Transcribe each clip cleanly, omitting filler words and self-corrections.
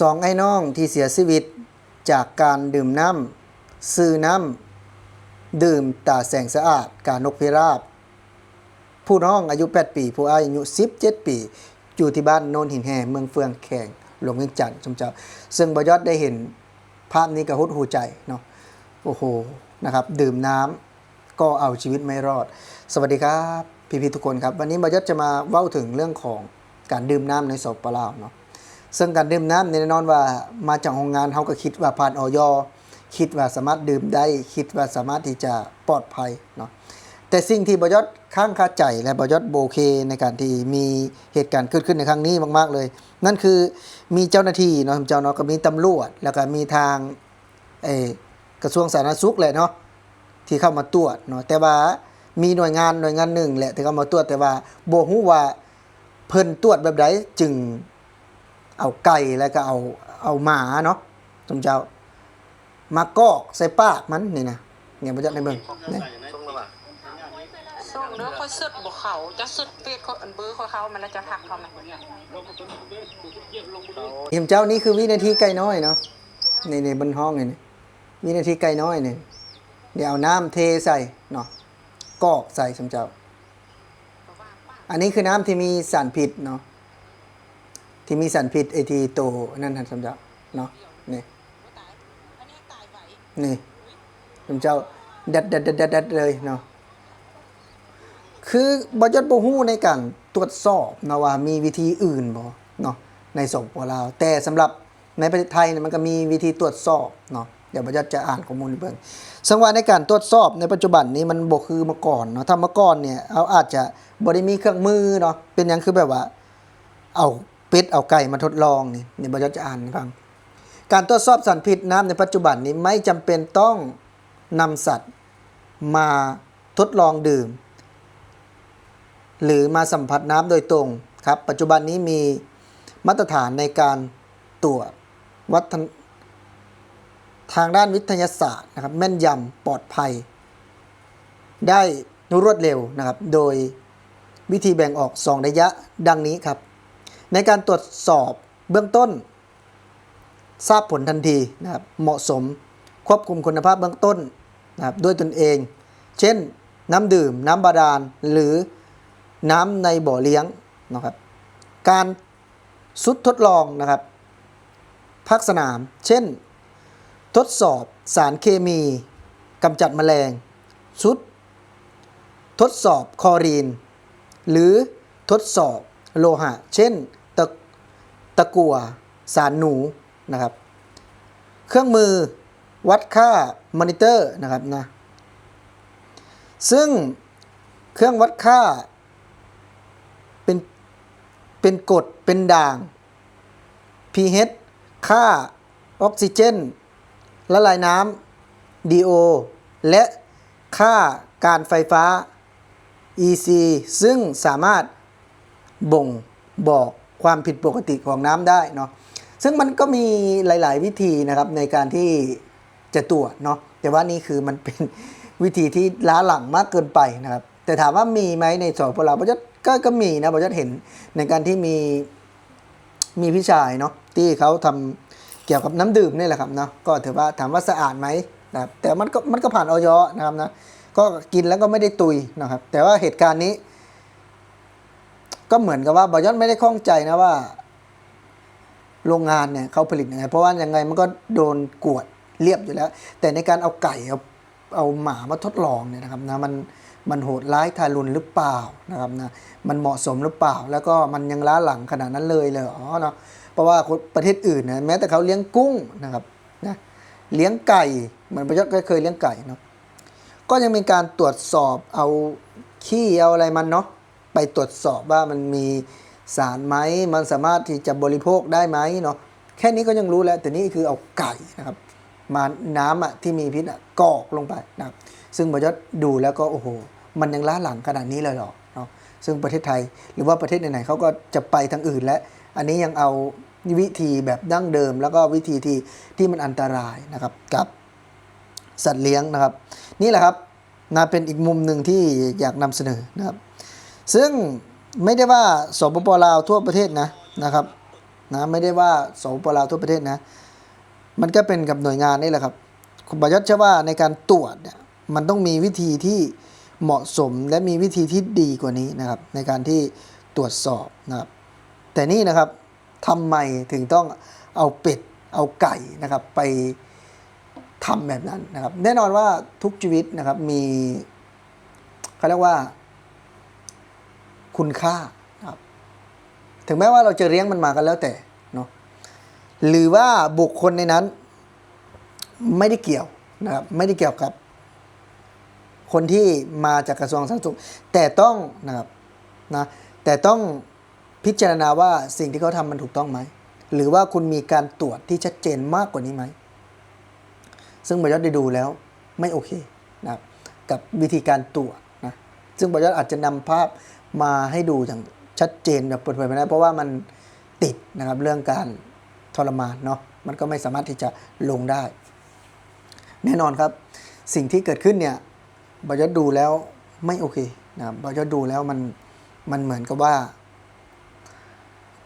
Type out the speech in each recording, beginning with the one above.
สองไอ้น้องที่เสียชีวิตจากการดื่มน้ำซื้อน้ำดื่มตาแสงสะอาดกานกพิราบผู้น้องอายุ8ปีผู้อายุ17ปีอยู่ที่บ้านโนนหินแห่เมืองเฟืองแข่งหลวงเวียงจันทร์ชมเจ้าซึ่งบยอดได้เห็นภาพนี้กระหุดหูใจเนาะโอ้โหนะครับดื่มน้ำก็เอาชีวิตไม่รอดสวัสดีครับพี่ๆทุกคนครับวันนี้บยอดจะมาเว้าถึงเรื่องของการดื่มน้ำในสปป.ลาวเนาะซึ่งการดื่มน้ำแน่นอนว่ามาจากโรงงานเขาก็คิดว่าผ่านอย.คิดว่าสามารถดื่มได้คิดว่าสามารถที่จะปลอดภัยเนาะแต่สิ่งที่บยศข้างคาใจและบยศโบเคในการที่มีเหตุการณ์เกิดขึ้นในครั้งนี้มากๆเลยนั่นคือมีเจ้าหน้าที่เนาะเจ้าเนาะก็มีตำรวจแล้วก็มีทางกระทรวงสาธารณสุขแหละเนาะที่เข้ามาตรวจเนาะแต่ว่ามีหน่วยงานหนึ่งแหละที่เข้ามาตรวจแต่ว่าบ่ฮู้ว่าเพิ่นตรวจแบบใดจึงเอาไก่แล้วก็เอาหมาเนาะสมเจ้ามากอกใส่ปากมันนี่นะเนี่ยบ่จักในเบิ่งนี่ส่งเด้อค่อยสุดบ่เขาจะสุดเฟซเขาอันเบอร์เขามันแล้วจะทักเขามั้ยเห็นเจ้านี่คือวินาทีไก่น้อยเนาะในบนห้องนี่วินาทีไก่น้อยนี่เดี๋ยวเอาน้ำเทใส่เนาะกอกใส่สมเจ้าอันนี้คือน้ำที่มีสารพิษเนาะที่มีสารพิษไอทีโตนั่นท่านสมเจ้าเนาะนี่นี่สมเจ้าดัดเลยเนาะคือบยศบ่ฮู้ในการตรวจสอบนะว่ามีวิธีอื่นบ่เนาะในสปป.ลาวแต่สำหรับในประเทศไทยเนี่ยมันก็มีวิธีตรวจสอบเนาะเดี๋ยวบยศจะอ่านข้อมูลเบิ่งซึ่งว่าในการตรวจสอบในปัจจุบันนี้มันบ่คือเมื่อก่อนเนาะถ้าเมื่อก่อนเนี่ยเอาอาจจะบ่ได้มีเครื่องมือเนาะเป็นหยังคือแบบว่าเอาเป็ดเอาไก่มาทดลองนี่บยศจะอ่านให้ฟังการตรวจสอบสารพิษน้ำในปัจจุบันนี้ไม่จำเป็นต้องนำสัตว์มาทดลองดื่มหรือมาสัมผัสน้ำโดยตรงครับปัจจุบันนี้มีมาตรฐานในการตรวจวัดทางด้านวิทยาศาสตร์นะครับแม่นยำปลอดภัยได้รวดเร็วนะครับโดยวิธีแบ่งออก2ระยะดังนี้ครับในการตรวจสอบเบื้องต้นทราบผลทันทีนะครับเหมาะสมควบคุมคุณภาพเบื้องต้นนะครับด้วยตนเองเช่นน้ำดื่มน้ำบาดาลหรือน้ำในบ่อเลี้ยงนะครับการสุดทดลองนะครับภาคสนามเช่นทดสอบสารเคมีกำจัดแมลงสุดทดสอบคลอรีนหรือทดสอบโลหะเช่นตะกั่วสารหนูนะครับเครื่องมือวัดค่ามอนิเตอร์นะครับนะซึ่งเครื่องวัดค่าเป็นกรดเป็นด่าง pH ค่าออกซิเจนละลายน้ำ DO และค่าการไฟฟ้า EC ซึ่งสามารถบ่งบอกความผิดปกติของน้ำได้เนาะซึ่งมันก็มีหลายๆวิธีนะครับในการที่จะตรวจเนาะแต่ว่านี่คือมันเป็นวิธีที่ล้าหลังมากเกินไปนะครับแต่ถามว่ามีไหมในสปป.ลาวก็มีนะผมจะเห็นในการที่มีพี่ชายเนาะที่เขาทำเกี่ยวกับน้ำดื่มนี่แหละครับเนาะก็ถือว่าถามว่าสะอาดไหมนะครับแต่มันก็ผ่านอย.นะครับนะก็กินแล้วก็ไม่ได้ตุยนะครับแต่ว่าเหตุการณ์นี้ก็เหมือนกับว่าบอยอนไม่ได้ข้องใจนะว่าโรงงานเนี่ยเขาผลิตยังไงเพราะว่ายังไงมันก็โดนกวดเรียบอยู่แล้วแต่ในการเอาไก่เอาหมามาทดลองเนี่ยนะครับนะมันโหดร้ายทารุณหรือเปล่านะครับนะมันเหมาะสมหรือเปล่าแล้วก็มันยังล้าหลังขนาดนั้นเลยเนาะเพราะว่าประเทศอื่นนะแม้แต่เขาเลี้ยงกุ้งนะครับนะเลี้ยงไก่เหมือนประยุทธ์ก็เคยเลี้ยงไก่เนาะก็ยังมีการตรวจสอบเอาขี้เอาอะไรมันเนาะไปตรวจสอบว่ามันมีสารไหมมันสามารถที่จะบริโภคได้ไหมเนาะแค่นี้ก็ยังรู้แล้วแต่นี่คือเอาไก่นะครับมาน้ำที่มีพิษกรอกลงไปนะครับซึ่งประยุทธ์ดูแล้วก็โอ้โหมันยังล้าหลังขนาดนี้เลยเหรอเนาะซึ่งประเทศไทยหรือว่าประเทศไหนๆเขาก็จะไปทางอื่นและอันนี้ยังเอาวิธีแบบดั้งเดิมแล้วก็วิธีที่มันอันตรายนะครับกับสัตว์เลี้ยงนะครับนี่แหละครับน่าเป็นอีกมุมหนึ่งที่อยากนำเสนอนะครับซึ่งไม่ได้ว่าสปป.ลาวทั่วประเทศนะครับ นะไม่ได้ว่าสปปลาวทั่วประเทศนะมันก็เป็นกับหน่วยงานนี่แหละครับคุณบอยศเชื่อว่าในการตรวจเนี่ยมันต้องมีวิธีที่เหมาะสมและมีวิธีที่ดีกว่านี้นะครับในการที่ตรวจสอบนะครับแต่นี่นะครับทำไมถึงต้องเอาเป็ดเอาไก่นะครับไปทำแบบนั้นนะครับแน่นอนว่าทุกชีวิตนะครับมีเขาเรียกว่าคุณค่านะครับถึงแม้ว่าเราจะเลี้ยงมันมากันแล้วแต่เนาะหรือว่าบุคคลในนั้นไม่ได้เกี่ยวนะครับไม่ได้เกี่ยวกับคนที่มาจากกระทรวงสาธารณสุขแต่ต้องนะครับนะแต่ต้องพิจารณาว่าสิ่งที่เขาทำมันถูกต้องไหมหรือว่าคุณมีการตรวจที่ชัดเจนมากกว่านี้ไหมซึ่งบอยศได้ดูแล้วไม่โอเคนะครับกับวิธีการตรวจนะซึ่งบอยศอาจจะนำภาพมาให้ดูอย่างชัดเจนแบบเปิดเผยไม่ได้เพราะว่ามันติดนะครับเรื่องการทรมานเนาะมันก็ไม่สามารถที่จะลงได้ แน่นอนครับสิ่งที่เกิดขึ้นเนี่ยบอยศดูแล้วไม่โอเคนะครับบอยศดูแล้วมันเหมือนกับว่า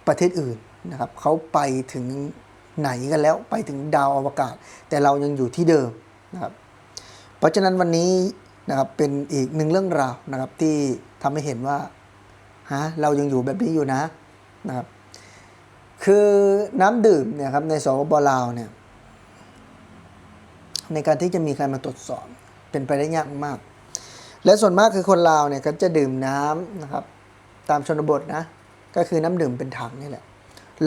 ประเทศอื่นนะครับเขาไปถึงไหนกันแล้วไปถึงดาวอวกาศแต่เรายังอยู่ที่เดิมนะครับเพราะฉะนั้นวันนี้นะครับเป็นอีกหนึ่งเรื่องราวนะครับที่ทำให้เห็นว่าเรายังอยู่แบบนี้อยู่นะครับคือน้ำดื่มเนี่ยครับในสปปลาวเนี่ยในการที่จะมีใครมาตรวจสอบเป็นไปได้ยากมากและส่วนมากคือคนลาวเนี่ยก็จะดื่มน้ำนะครับตามชนบทนะก็คือน้ำดื่มเป็นถังนี่แหละ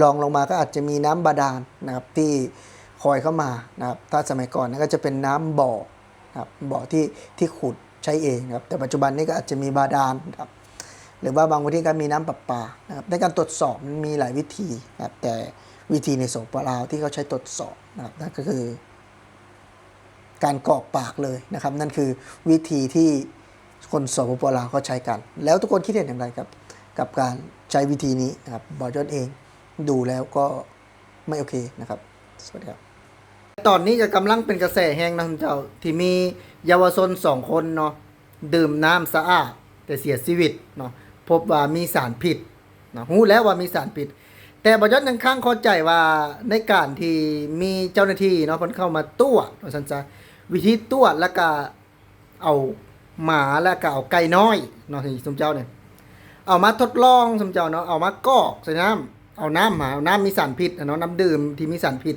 รองลงมาก็อาจจะมีน้ำบาดาลนะครับที่คอยเข้ามานะครับถ้าสมัยก่อนก็จะเป็นน้ำบ่อนะครับบ่อที่ขุดใช้เองนะครับแต่ปัจจุบันนี้ก็อาจจะมีบาดาลนะครับหรือว่าบางพื้นที่ก็มีน้ำประปานะครับในการตรวจสอบมันมีหลายวิธีนะครับแต่วิธีในสปปลาวที่เขาใช้ตรวจสอบนะครับนั่นก็คือการกรอกปากเลยนะครับนั่นคือวิธีที่คนสปปลาวเขาใช้กันแล้วทุกคนคิดเห็นอย่างไรครับกับการใช้วิธีนี้นะครับบอยศเองดูแล้วก็ไม่โอเคนะครับสวัสดีครับตอนนี้ก็กำลังเป็นกระแสแห้งนะคุณเจ้าที่มีเยาวชน2 คนเนาะดื่มน้ำสะอาดแต่เสียชีวิตเนาะพบว่ามีสารพิษเนาะรู้แล้วว่ามีสารพิษแต่บอยศยังค้างเข้าใจว่าในการที่มีเจ้าหน้าที่เนาะเพิ่นเข้ามาตรวจว่าซั่นซะวิธีตรวจแล้วก็เอาหมาแล้วก็เอาไก่น้อยเนาะที่สมเจ้าเนี่ยเอามาทดลองสมเจ้าเนาะเอามากอกใส่น้ำเอาน้ำมาเอาน้ำมีสารพิษเนาะน้ำดื่มที่มีสารพิษ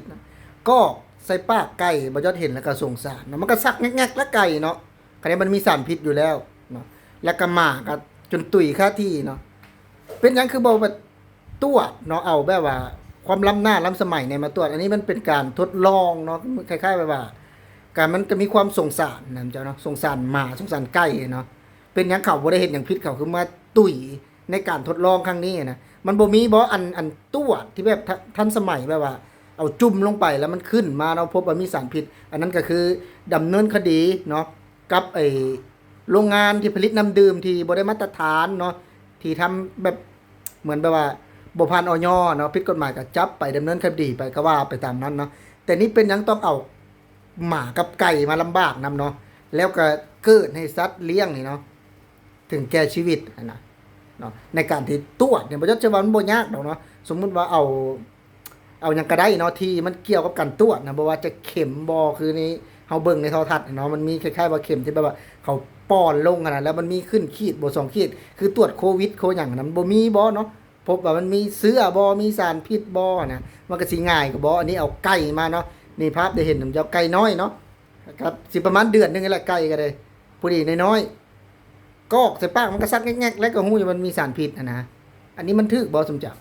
กอกใส่ปากไก่บอยศเห็นแล้วก็สงสารเนาะมันก็ซักแงกๆแล้วไก่เนาะคันนี้มันมีสารพิษอยู่แล้วเนาะแล้วก็หมาก็จนตุ๋ยค่าที่เนาะเป็นหยังคือบ่ว่าตรวจเนาะเอาแบบว่าความล้ำหน้าล้ำสมัยในมาตรวจอันนี้มันเป็นการทดลองเนาะคล้ายๆแบบว่าการมันก็มีความสงสารนะเจ้าเนาะสงสารหมาสงสารไก่เนาะเป็นหยังเขาบ่ได้เห็นอย่างพิษเขาคือมาตุ๋ยในการทดลองครั้งนี้นะมันบ่มีบ่อันตรวจที่แบบทันสมัยแบบว่าเอาจุ่มลงไปแล้วมันขึ้นมาเราพบว่ามีสารพิษอันนั้นก็คือดำเนินคดีเนาะกับโรงงานที่ผลิตน้ำดื่มที่บ่ได้มาตรฐานเนาะที่ทำแบบเหมือนแบบว่าบ่ผ่านอย.เนาะผิดกฎหมายก็จับไปดำเนินคดีไปก็ว่าไปตามนั้นเนาะแต่นี่เป็นหยังต้องเอาหมากับไก่มาลำบากนำเนาะแล้วก็เกิดให้สัตว์เลี้ยงนี่เนาะถึงแก่ชีวิตนะเนาะในการที่ตรวจเนี่ยบ่จะว่ามันบ่ยากดอกเนาะสมมุติว่าเอาหยังก็ได้เนาะที่มันเกี่ยวกับการตรวจนะบ่ว่าจะเข็มบ่คือนี้เฮาเบิ่งในโทรทัศน์เนาะมันมีคล้ายๆว่าเข็มที่แบบว่าเขาป้อนลงขนาดแล้วมันมีขึ้นขีดบ่2ขีดคือตรวจโควิดโคหยังนั้นบ่มีบ่เนาะพบว่ามันมีเชื้อบ่มีสารพิษบ่นะมันก็สิง่ายกว่าบ่อันนี้เอาไก่มาเนาะนี่ภาพได้เห็นเจ้าไก่น้อยเนาะครับสิประมาณเดือนนึงนี่แหละไก่ก็ได้ผู้ดีน้อยๆกอกใส่ปากมันก็ซักแงกๆแล้วก็ฮู้ว่ามันมีสารพิษนะอันนี้มันถูกบ่สมจัก